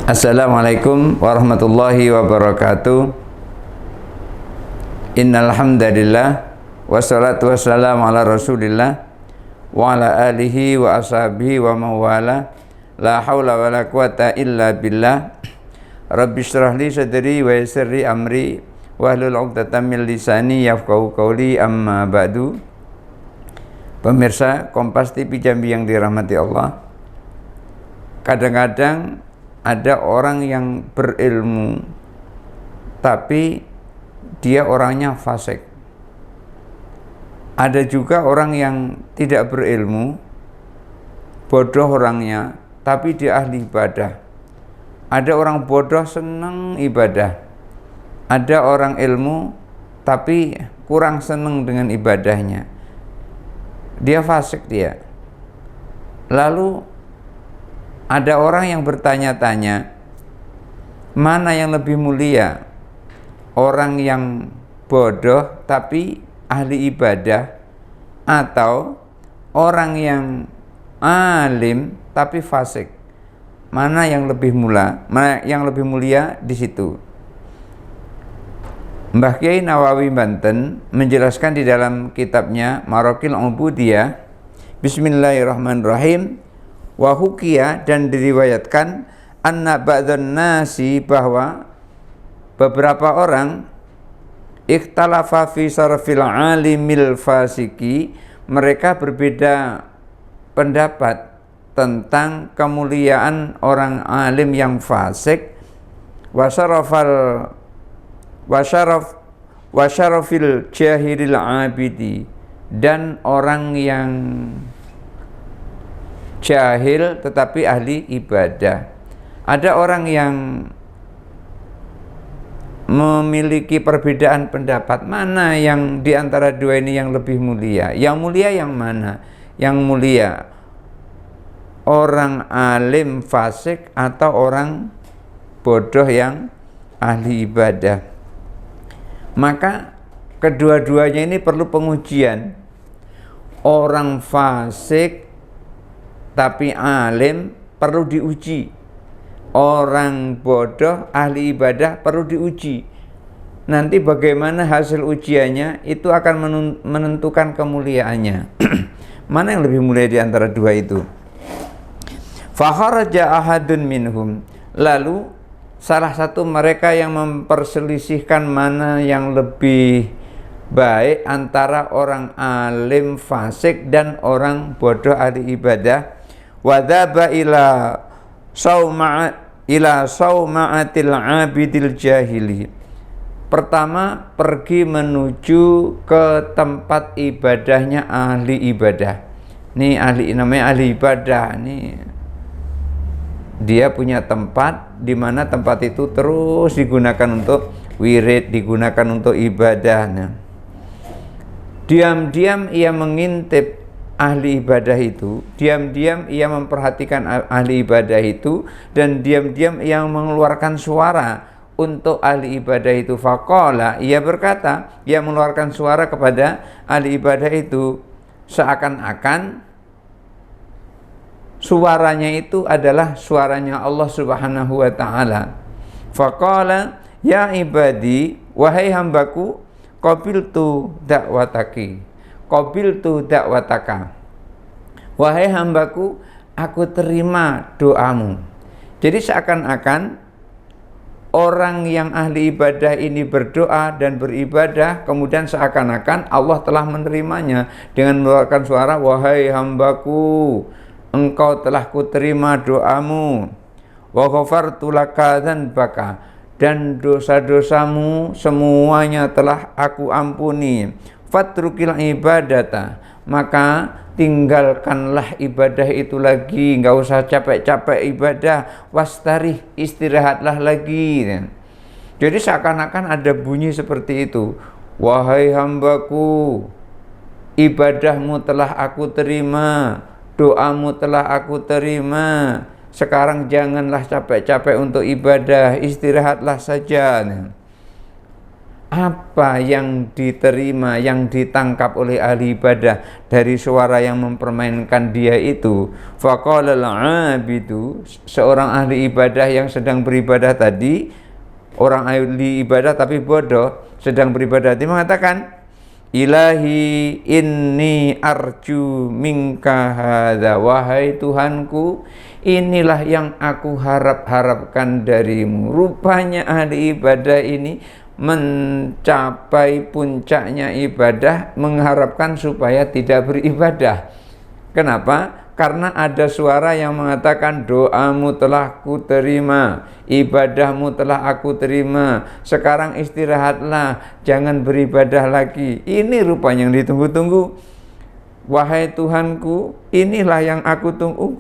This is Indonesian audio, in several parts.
Assalamualaikum warahmatullahi wabarakatuh. Innal hamdalillah wassalatu wassalamu ala Rasulillah wa ala alihi wa ashabihi wa mawala. La haula wala quwata illa billah. Rabbi shrah li sadri wa yassir li amri wahlul 'uqdatam min lisani yafqahu qawli, amma ba'du. Pemirsa Kompas TV Jambi yang dirahmati Allah, kadang-kadang ada orang yang berilmu tapi dia orangnya fasik. Ada juga orang yang tidak berilmu, bodoh orangnya, tapi dia ahli ibadah. Ada orang bodoh senang ibadah. Ada orang ilmu tapi kurang senang dengan ibadahnya. Dia fasik dia. Lalu ada orang yang bertanya-tanya, mana yang lebih mulia? Orang yang bodoh tapi ahli ibadah, atau orang yang alim tapi fasik? Mana yang lebih mulia? Mana yang lebih mulia di situ? Mbah Kyai Nawawi Banten menjelaskan di dalam kitabnya Maraqil Ubudiyah, Bismillahirrahmanirrahim. Wa hukiya, dan diriwayatkan, anna ba'dhan nasi, bahwa beberapa orang, ikhtalafa fi sarfil alimil fasiki, mereka berbeda pendapat tentang kemuliaan orang alim yang fasik, wasyarafil jahilil abidi, dan orang yang jahil tetapi ahli ibadah. Ada orang yang memiliki perbedaan pendapat, mana yang di antara dua ini yang lebih mulia? Yang mulia yang mana? Yang mulia orang alim fasik atau orang bodoh yang ahli ibadah? Maka kedua-duanya ini perlu pengujian. Orang fasik tapi alim perlu diuji. Orang bodoh ahli ibadah perlu diuji. Nanti bagaimana hasil ujiannya itu akan menentukan kemuliaannya. Mana yang lebih mulia di antara dua itu? Fakharaja ahadun minhum, lalu salah satu mereka yang memperselisihkan mana yang lebih baik antara orang alim fasik dan orang bodoh ahli ibadah. Wadhaba ila sauma'atil abidil jahili. Pertama, pergi menuju ke tempat ibadahnya ahli ibadah. Nih namanya ahli ibadah. Nih dia punya tempat di mana tempat itu terus digunakan untuk wirid, digunakan untuk ibadah. Nah, diam-diam ia mengintip ahli ibadah itu, diam-diam ia memperhatikan ahli ibadah itu, dan diam-diam ia mengeluarkan suara untuk ahli ibadah itu. Faqala, ia berkata, ia mengeluarkan suara kepada ahli ibadah itu, seakan-akan suaranya itu adalah suaranya Allah Subhanahu wa ta'ala. Faqala, ya ibadi, wahai hambaku, qabiltu da'wataka, wahai hambaku, aku terima doamu. Jadi seakan-akan orang yang ahli ibadah ini berdoa dan beribadah, kemudian seakan-akan Allah telah menerimanya dengan mengeluarkan suara, wahai hambaku, engkau telah kuterima doamu. Wa ghafartu laka dzanbaka, dan dosa-dosamu semuanya telah aku ampuni. Fatrukil ibadata, maka tinggalkanlah ibadah itu lagi, enggak usah capek-capek ibadah. Wastarih, istirahatlah lagi. Jadi seakan-akan ada bunyi seperti itu, wahai hambaku, ibadahmu telah aku terima, doamu telah aku terima, sekarang janganlah capek-capek untuk ibadah, istirahatlah saja. apa yang diterima, yang ditangkap oleh ahli ibadah dari suara yang mempermainkan dia itu. Faqala al-'abidu, seorang ahli ibadah yang sedang beribadah tadi, orang ahli ibadah tapi bodoh, sedang beribadah tadi mengatakan, Ilahi inni arju minka hadza, wahai Tuhanku, inilah yang aku harapkan darimu. Rupanya ahli ibadah ini mencapai puncaknya ibadah mengharapkan supaya tidak beribadah. Kenapa? Karena ada suara yang mengatakan, doamu telah kuterima, ibadahmu telah aku terima, sekarang istirahatlah, jangan beribadah lagi. Ini rupanya yang ditunggu-tunggu. Wahai Tuhanku, inilah yang aku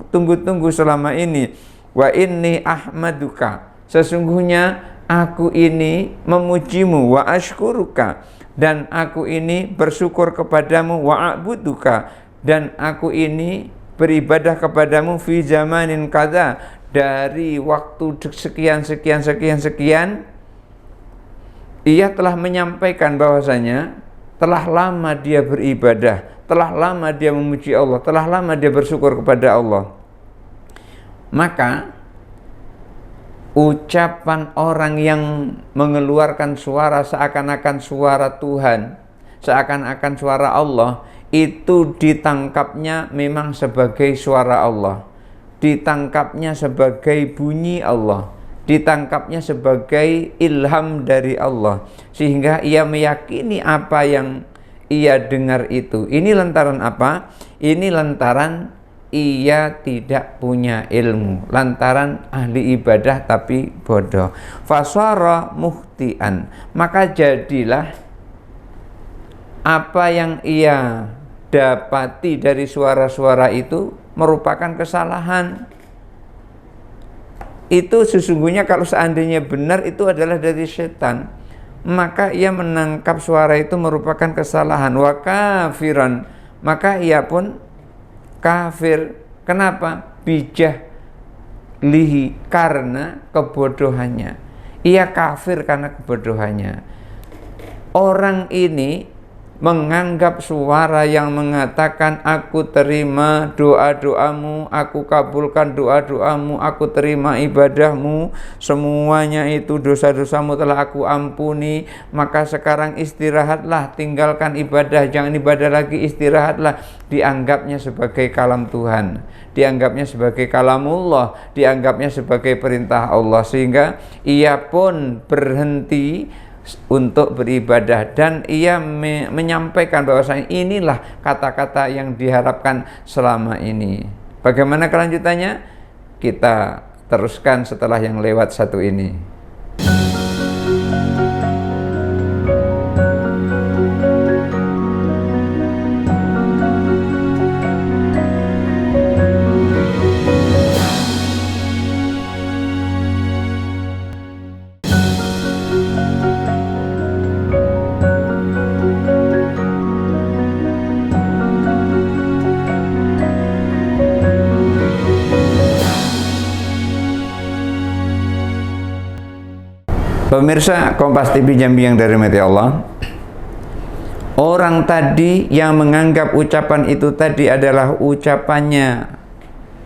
tunggu-tunggu selama ini. Wa inni ahmaduka, sesungguhnya aku ini memujimu, wa ashkuruka, dan aku ini bersyukur kepadamu, wa a'buduka, dan aku ini beribadah kepadamu fi zamanin kadza, dari waktu sekian. Ia telah menyampaikan bahwasanya telah lama dia beribadah, telah lama dia memuji Allah, telah lama dia bersyukur kepada Allah. Maka ucapan orang yang mengeluarkan suara seakan-akan suara Tuhan, seakan-akan suara Allah, itu ditangkapnya memang sebagai suara Allah, ditangkapnya sebagai bunyi Allah, ditangkapnya sebagai ilham dari Allah, sehingga ia meyakini apa yang ia dengar itu. Ini lantaran apa? Ini lantaran ia tidak punya ilmu, lantaran ahli ibadah tapi bodoh. Fasara muhtian, maka jadilah apa yang ia dapati dari suara-suara itu merupakan kesalahan. Itu sesungguhnya kalau seandainya benar itu adalah dari setan, maka ia menangkap suara itu merupakan kesalahan. Wa kafiran, maka ia pun kafir. Kenapa? Bijahlihi, karena kebodohannya. Ia kafir karena kebodohannya. Orang ini menganggap suara yang mengatakan aku terima doa-doamu, aku kabulkan doa-doamu, aku terima ibadahmu, semuanya itu dosa-dosamu telah aku ampuni, maka sekarang istirahatlah, tinggalkan ibadah, jangan ibadah lagi, istirahatlah. Dianggapnya sebagai kalam Tuhan, dianggapnya sebagai kalamullah, dianggapnya sebagai perintah Allah, sehingga ia pun berhenti untuk beribadah dan ia menyampaikan bahwasanya inilah kata-kata yang diharapkan selama ini. Bagaimana kelanjutannya? Kita teruskan setelah yang lewat satu ini. Pemirsa Kompas TV Jambi yang dari Mati Allah, orang tadi yang menganggap ucapan itu tadi adalah ucapannya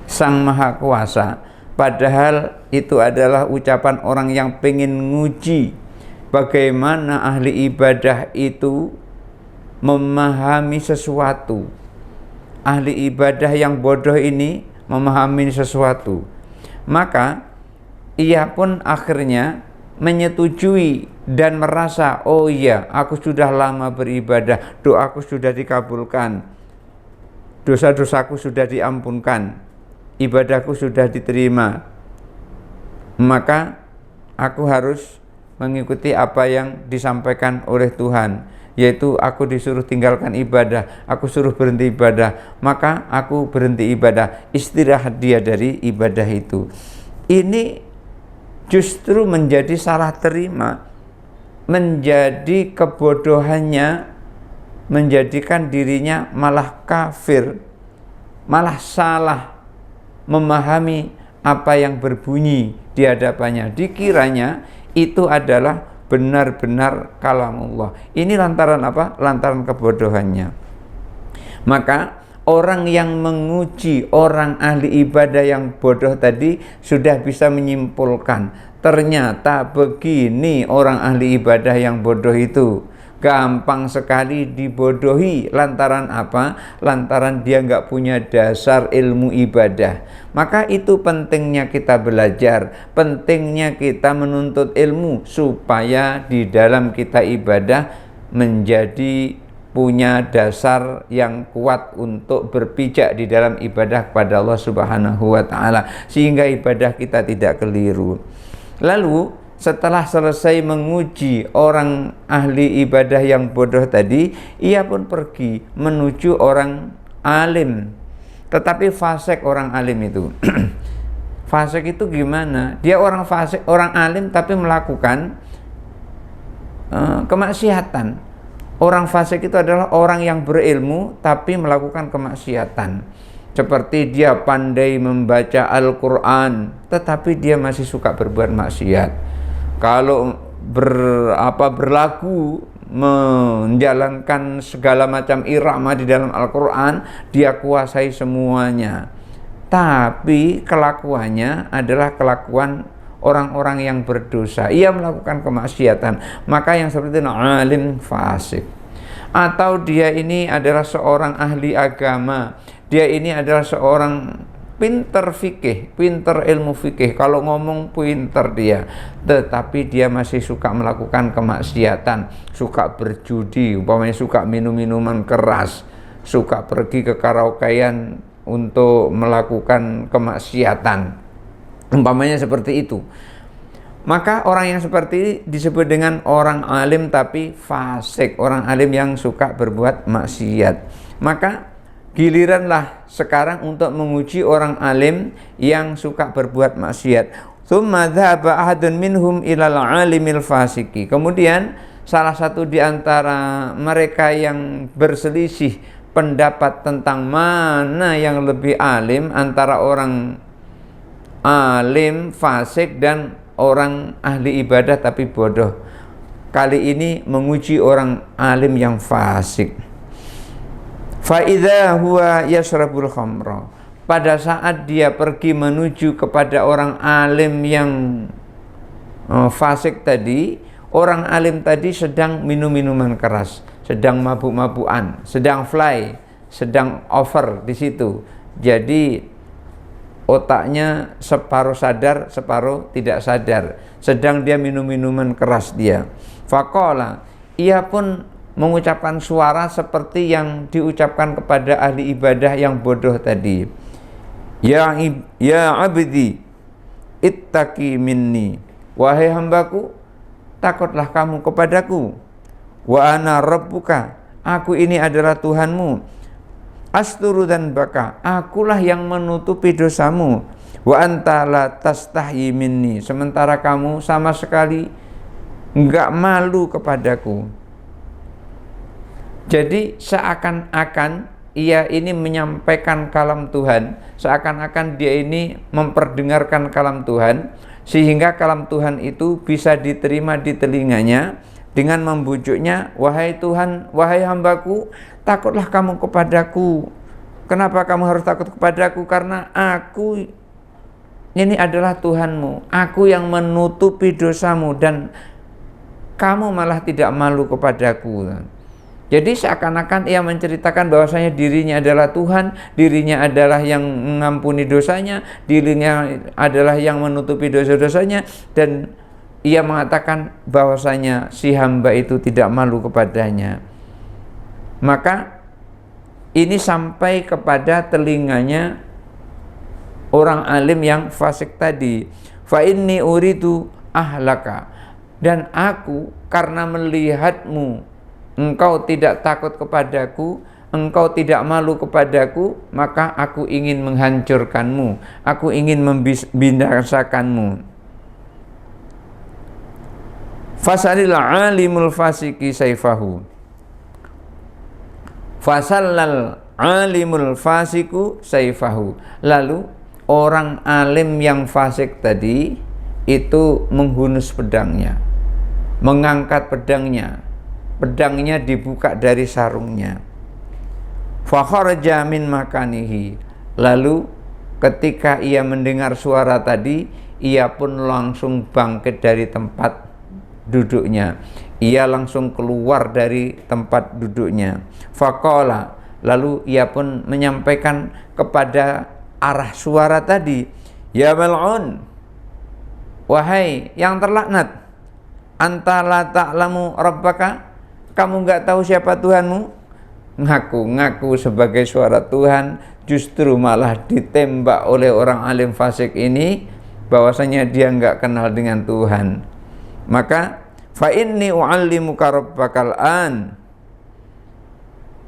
Sang Maha Kuasa, padahal itu adalah ucapan orang yang pengen nguji bagaimana ahli ibadah itu memahami sesuatu. Ahli ibadah yang bodoh ini memahami sesuatu, maka ia pun akhirnya menyetujui dan merasa, oh iya, aku sudah lama beribadah, doaku sudah dikabulkan, dosa-dosaku sudah diampunkan, ibadahku sudah diterima, maka aku harus mengikuti apa yang disampaikan oleh Tuhan, yaitu aku disuruh tinggalkan ibadah, aku suruh berhenti ibadah, maka aku berhenti ibadah, istirahat dia dari ibadah itu. Ini justru menjadi salah terima, menjadi kebodohannya, menjadikan dirinya malah kafir, malah salah memahami apa yang berbunyi di hadapannya. Dikiranya itu adalah benar-benar kalamullah. Ini lantaran apa? Lantaran kebodohannya. Maka orang yang menguji orang ahli ibadah yang bodoh tadi sudah bisa menyimpulkan, ternyata begini orang ahli ibadah yang bodoh itu. Gampang sekali dibodohi. Lantaran apa? Lantaran dia nggak punya dasar ilmu ibadah. Maka itu pentingnya kita belajar, pentingnya kita menuntut ilmu supaya di dalam kita ibadah menjadi punya dasar yang kuat untuk berpijak di dalam ibadah kepada Allah Subhanahu wa taala, sehingga ibadah kita tidak keliru. Lalu setelah selesai menguji orang ahli ibadah yang bodoh tadi, ia pun pergi menuju orang alim. Tetapi fasik orang alim itu. Fasik itu gimana? Dia orang fasik, orang alim tapi melakukan kemaksiatan. Orang fasik itu adalah orang yang berilmu tapi melakukan kemaksiatan. Seperti dia pandai membaca Al-Quran tetapi dia masih suka berbuat maksiat. Kalau berlagu menjalankan segala macam irama di dalam Al-Quran, dia kuasai semuanya. Tapi kelakuannya adalah kelakuan orang-orang yang berdosa. Ia melakukan kemaksiatan. Maka yang seperti itu alim fasik. Atau dia ini adalah seorang ahli agama. Dia ini adalah seorang pinter fikih, pinter ilmu fikih. Kalau ngomong pinter dia, tetapi dia masih suka melakukan kemaksiatan, suka berjudi, umpamanya suka minum minuman keras, suka pergi ke karaokean untuk melakukan kemaksiatan, umpamanya seperti itu. Maka orang yang seperti ini disebut dengan orang alim tapi fasik, orang alim yang suka berbuat maksiat. Maka giliranlah sekarang untuk menguji orang alim yang suka berbuat maksiat. Tsumma dzahaba ahadun minhum ilal alimil fasiki. Kemudian salah satu di antara mereka yang berselisih pendapat tentang mana yang lebih alim antara orang alim fasik dan orang ahli ibadah tapi bodoh. Kali ini menguji orang alim yang fasik. Fa'idha huwa yashrabul khamra. Pada saat dia pergi menuju kepada orang alim yang fasik tadi, orang alim tadi sedang minum minuman keras, sedang mabuk-mabukan, sedang fly, sedang over di situ. Jadi otaknya separuh sadar, separuh tidak sadar. Sedang dia minum minuman keras dia. Faqala, ia pun mengucapkan suara seperti yang diucapkan kepada ahli ibadah yang bodoh tadi. Ya abdi, ittaqi minni. Wahai hambaku, takutlah kamu kepadaku. Wa ana rabbuka, aku ini adalah Tuhanmu. Asturu dan baka, akulah yang menutupi dosamu. Wa anta la tastahyi minni, sementara kamu sama sekali enggak malu kepadaku. Jadi seakan-akan ia ini menyampaikan kalam Tuhan, seakan-akan dia ini memperdengarkan kalam Tuhan, sehingga kalam Tuhan itu bisa diterima di telinganya dengan membujuknya, wahai Tuhan, wahai hambaku, takutlah kamu kepadaku. Kenapa kamu harus takut kepadaku? Karena aku ini adalah Tuhanmu, aku yang menutupi dosamu dan kamu malah tidak malu kepadaku. Jadi seakan-akan ia menceritakan bahwasanya dirinya adalah Tuhan, dirinya adalah yang mengampuni dosanya, dirinya adalah yang menutupi dosa-dosanya, dan ia mengatakan bahwasanya si hamba itu tidak malu kepadanya. Maka ini sampai kepada telinganya orang alim yang fasik tadi. Fa inni uridu ahlaka, dan aku karena melihatmu engkau tidak takut kepadaku, engkau tidak malu kepadaku, maka aku ingin menghancurkanmu, aku ingin membinasakanmu. Fasalil alimul fasiki saifahu. Fasallal alimul fasiku saifahu. Lalu orang alim yang fasik tadi itu menghunus pedangnya. mengangkat pedangnya. Pedangnya dibuka dari sarungnya. Fa kharaja min makanihi. Lalu ketika ia mendengar suara tadi, ia pun langsung bangkit dari tempat duduknya. Ia langsung keluar dari tempat duduknya. Faqala, lalu ia pun menyampaikan kepada arah suara tadi, ya mal'un, wahai yang terlaknat, anta la ta'lamu rabbaka, kamu enggak tahu siapa Tuhanmu? Ngaku-ngaku sebagai suara Tuhan, justru malah ditembak oleh orang alim fasik ini bahwasanya dia enggak kenal dengan Tuhan. Maka fa inni u'allimuka rabbakal an,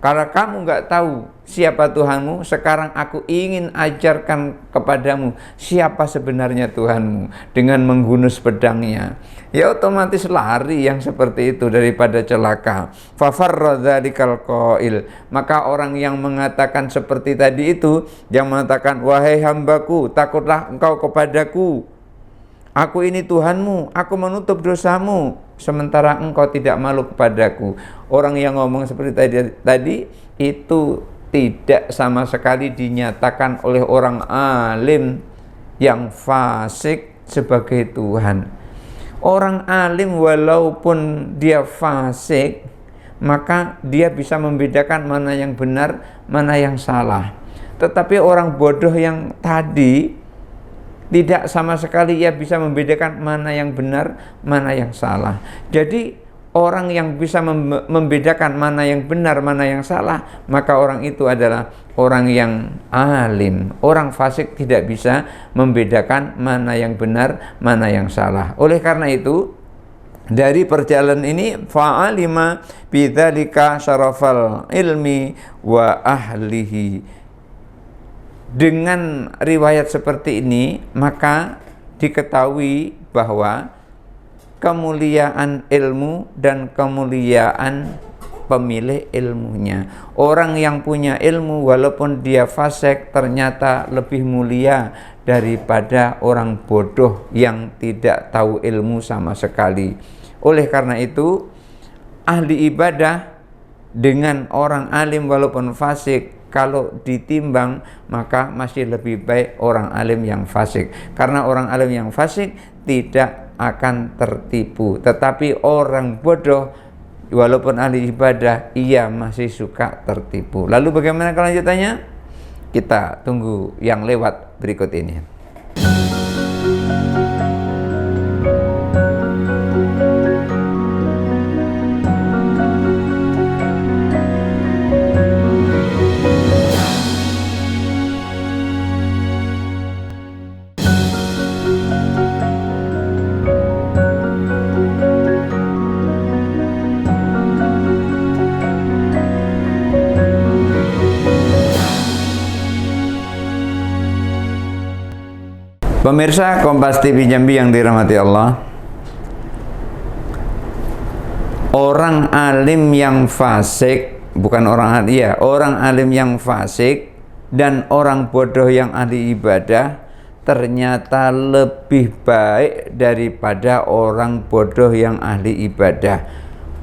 kalau kamu enggak tahu siapa Tuhanmu, sekarang aku ingin ajarkan kepadamu siapa sebenarnya Tuhanmu dengan menghunus pedangnya. Ya otomatis lari yang seperti itu daripada celaka. Fafarra dzalikal qail, maka orang yang mengatakan seperti tadi itu, yang mengatakan wahai hambaku, takutlah engkau kepadaku, aku ini Tuhanmu, aku menutup dosamu, sementara engkau tidak malu kepadaku. Orang yang ngomong seperti tadi itu tidak sama sekali dinyatakan oleh orang alim yang fasik sebagai Tuhan. Orang alim walaupun dia fasik, maka dia bisa membedakan mana yang benar, mana yang salah. Tetapi orang bodoh yang tadi tidak sama sekali ia bisa membedakan mana yang benar, mana yang salah. Jadi orang yang bisa membedakan mana yang benar, mana yang salah, maka orang itu adalah orang yang alim. Orang fasik tidak bisa membedakan mana yang benar, mana yang salah. Oleh karena itu, dari perjalanan ini fa'alima bidzalika syarafal ilmi wa ahlihi. Dengan riwayat seperti ini, maka diketahui bahwa kemuliaan ilmu dan kemuliaan pemilik ilmunya. Orang yang punya ilmu walaupun dia fasik ternyata lebih mulia daripada orang bodoh yang tidak tahu ilmu sama sekali. Oleh karena itu, ahli ibadah dengan orang alim walaupun fasik, kalau ditimbang maka masih lebih baik orang alim yang fasik. Karena orang alim yang fasik tidak akan tertipu. Tetapi orang bodoh walaupun ahli ibadah, ia masih suka tertipu. Lalu bagaimana kelanjutannya? Kita tunggu yang lewat berikut ini. Pemirsa Kompas TV Jambi yang dirahmati Allah, orang alim yang fasik, bukan orang alim, ya, orang alim yang fasik dan orang bodoh yang ahli ibadah ternyata lebih baik daripada orang bodoh yang ahli ibadah.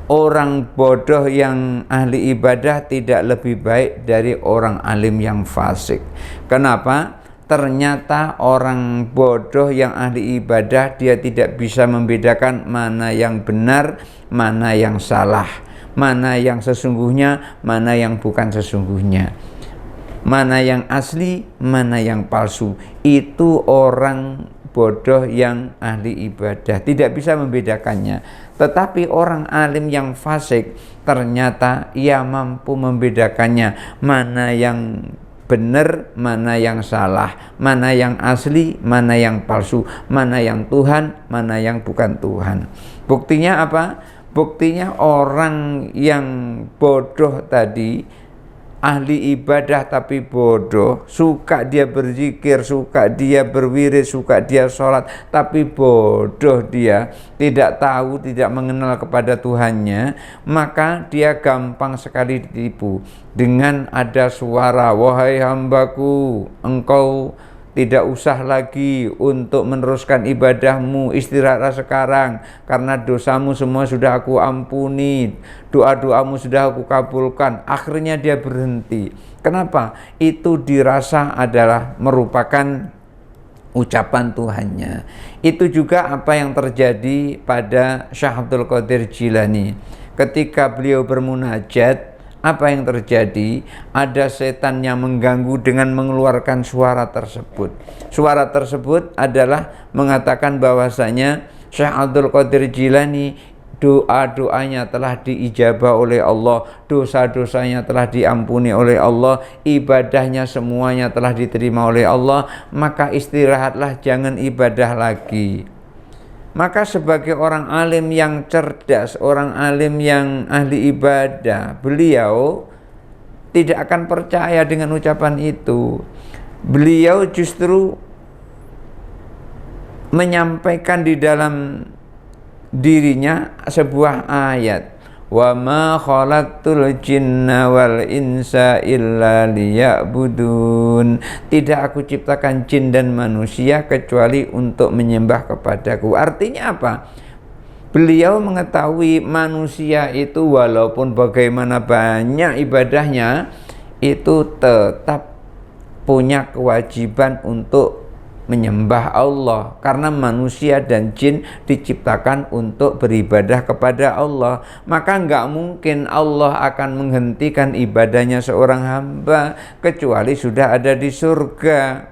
Orang bodoh yang ahli ibadah tidak lebih baik dari orang alim yang fasik. Kenapa? Ternyata orang bodoh yang ahli ibadah dia tidak bisa membedakan mana yang benar, mana yang salah, mana yang sesungguhnya, mana yang bukan sesungguhnya, mana yang asli, mana yang palsu. Itu orang bodoh yang ahli ibadah tidak bisa membedakannya. Tetapi orang alim yang fasik ternyata ia mampu membedakannya, mana yang benar, mana yang salah, mana yang asli, mana yang palsu, mana yang Tuhan, mana yang bukan Tuhan. Buktinya apa? Buktinya orang yang bodoh tadi, ahli ibadah tapi bodoh, suka dia berzikir, suka dia berwirid, suka dia sholat, tapi bodoh dia, tidak tahu, tidak mengenal kepada Tuhannya, maka dia gampang sekali ditipu dengan ada suara, wahai hambaku, engkau tidak usah lagi untuk meneruskan ibadahmu, istirahatlah sekarang karena dosamu semua sudah aku ampuni, doa-doamu sudah aku kabulkan. Akhirnya dia berhenti. Kenapa? Itu dirasa adalah merupakan ucapan Tuhannya. Itu juga apa yang terjadi pada Syekh Abdul Qadir Jilani. Ketika beliau bermunajat, apa yang terjadi? Ada setan yang mengganggu dengan mengeluarkan suara tersebut. Suara tersebut adalah mengatakan bahwasanya Syekh Abdul Qadir Jilani doa-doanya telah diijabah oleh Allah, dosa-dosanya telah diampuni oleh Allah, ibadahnya semuanya telah diterima oleh Allah, maka istirahatlah, jangan ibadah lagi. Maka sebagai orang alim yang cerdas, orang alim yang ahli ibadah, beliau tidak akan percaya dengan ucapan itu. Beliau justru menyampaikan di dalam dirinya sebuah ayat, wa ma khalaqtul jinna wal insa illa liya'budun. Tidak aku ciptakan jin dan manusia kecuali untuk menyembah kepadaku. Artinya apa? Beliau mengetahui manusia itu walaupun bagaimana banyak ibadahnya, itu tetap punya kewajiban untuk menyembah Allah, karena manusia dan jin diciptakan untuk beribadah kepada Allah. Maka nggak mungkin Allah akan menghentikan ibadahnya seorang hamba kecuali sudah ada di surga.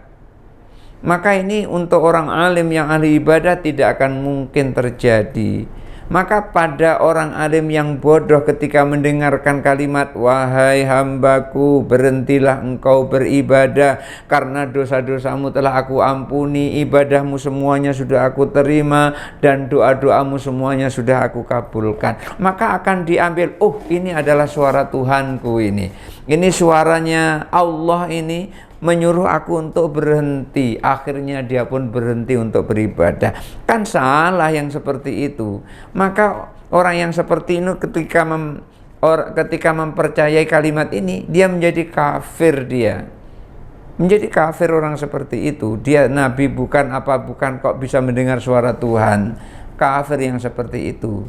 Maka ini untuk orang alim yang ahli ibadah tidak akan mungkin terjadi. Maka pada orang alim yang bodoh ketika mendengarkan kalimat, wahai hambaku, berhentilah engkau beribadah karena dosa-dosamu telah aku ampuni, ibadahmu semuanya sudah aku terima, dan doa-doamu semuanya sudah aku kabulkan. Maka akan diambil, oh ini adalah suara Tuhanku ini suaranya Allah ini menyuruh aku untuk berhenti. Akhirnya dia pun berhenti untuk beribadah. Kan salah yang seperti itu. Maka orang yang seperti ini ketika mempercayai kalimat ini, dia menjadi kafir. Dia menjadi kafir orang seperti itu. Dia nabi bukan apa bukan, kok bisa mendengar suara Tuhan. Kafir yang seperti itu.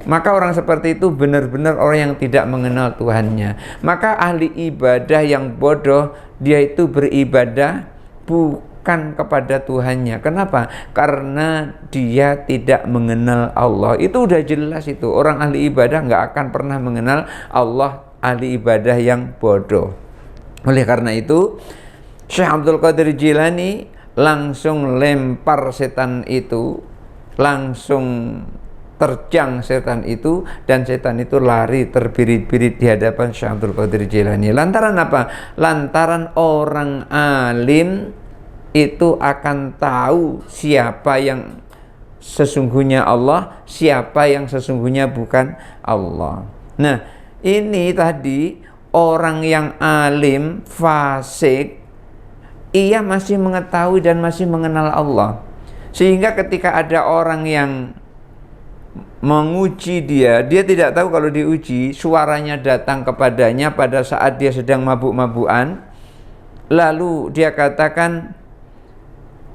Maka orang seperti itu benar-benar orang yang tidak mengenal Tuhannya. Maka ahli ibadah yang bodoh, dia itu beribadah bukan kepada Tuhannya. Kenapa? Karena dia tidak mengenal Allah. Itu udah jelas itu. Orang ahli ibadah nggak akan pernah mengenal Allah, ahli ibadah yang bodoh. Oleh karena itu, Syekh Abdul Qadir Jilani langsung lempar setan itu, langsung terjang setan itu, dan setan itu lari terbirit-birit di hadapan Syekh Abdul Qadir Jilani. Lantaran apa? Lantaran orang alim itu akan tahu siapa yang sesungguhnya Allah, siapa yang sesungguhnya bukan Allah. Nah, ini tadi orang yang alim, fasik, ia masih mengetahui dan masih mengenal Allah. Sehingga ketika ada orang yang menguji dia tidak tahu kalau diuji, suaranya datang kepadanya pada saat dia sedang mabuk-mabukan, lalu dia katakan,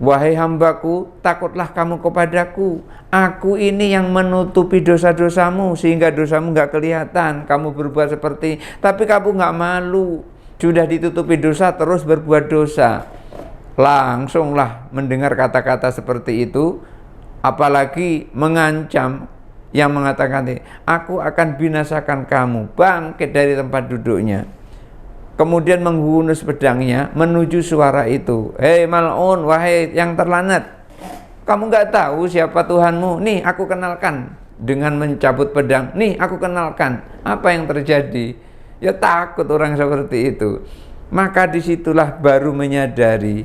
wahai hambaku, takutlah kamu kepadaku, aku ini yang menutupi dosa-dosamu sehingga dosamu nggak kelihatan, kamu berbuat seperti, tapi kamu nggak malu, sudah ditutupi dosa terus berbuat dosa. Langsunglah mendengar kata-kata seperti itu, apalagi mengancam, yang mengatakan, aku akan binasakan kamu, bangkit dari tempat duduknya. Kemudian menghunus pedangnya menuju suara itu. Hei mal'un, wahai yang terlanat, kamu gak tahu siapa Tuhanmu? Nih aku kenalkan. Dengan mencabut pedang, nih aku kenalkan. Apa yang terjadi? Ya takut orang seperti itu. Maka disitulah baru menyadari,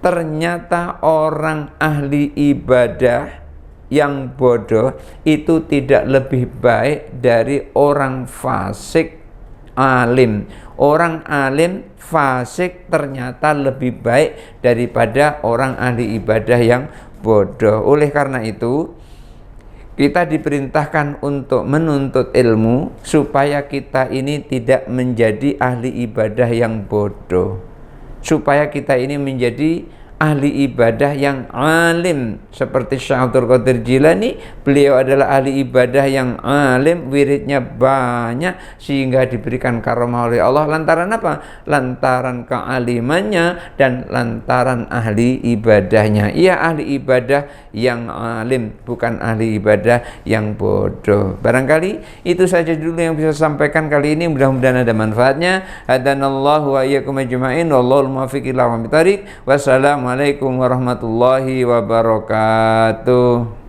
ternyata orang ahli ibadah yang bodoh itu tidak lebih baik dari orang fasik alim. Orang alim fasik ternyata lebih baik daripada orang ahli ibadah yang bodoh. Oleh karena itu, kita diperintahkan untuk menuntut ilmu supaya kita ini tidak menjadi ahli ibadah yang bodoh. supaya kita ini menjadi ahli ibadah yang alim seperti Syekh Abdul Qadir Jilani. Beliau adalah ahli ibadah yang alim, wiridnya banyak sehingga diberikan karomah oleh Allah. Lantaran apa? Lantaran kealimannya dan lantaran ahli ibadahnya. Ia ahli ibadah yang alim, bukan ahli ibadah yang bodoh. Barangkali itu saja dulu yang bisa saya sampaikan kali ini, mudah-mudahan ada manfaatnya. Hadanallahu wa iyyakum ajma'in, wallahul muwaffiq ila aqwamit thoriq. Wassalamualaikum warahmatullahi wabarakatuh.